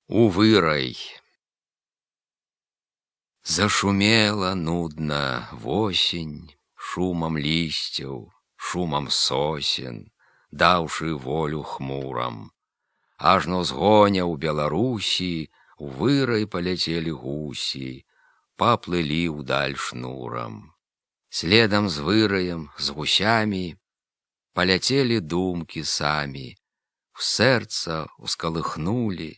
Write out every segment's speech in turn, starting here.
У вырай. Зашумела нудна восень шумам лісцяў, шумам сосен, даўшы волю хмурам. Ажно з гоня ў Беларусі у вырай паляцелі гусі, паплылі ўдаль шнурам. Следам з выраем, з гусямі паляцелі думкі самі, в сэрца ускалыхнулі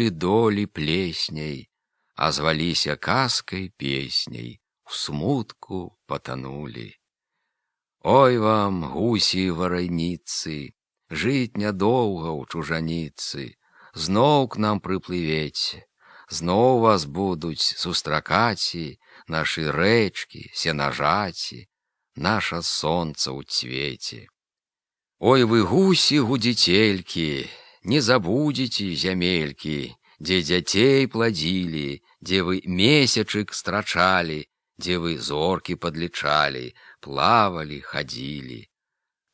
долі плесняй, а зваліся казкай песняй, у смутку патанулі. Ой вам, гусі варайніцы, жыць нядоўга ў чужаніцы, зноў к нам прыплывеце, зноў вас будуць сустракаці нашы рэчкі, сенажаці, наша сонца ў цвеце. Ой вы, гусі гудзіцелькі, не забудзеце зямелькі, дзе дзяцей пладзілі, дзе вы месячык страчалі, дзе вы зоркі падлічалі, плавалі, хадзілі.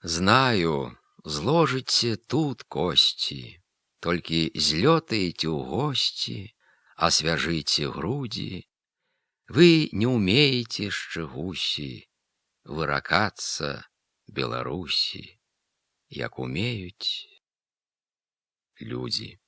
Знаю, зложыце тут косці, толькі злётаеце ў госці, асвяжыце грудзі. Вы не ўмееце яшчэ, гусі, выракацца Беларусі, як умеюць людзі.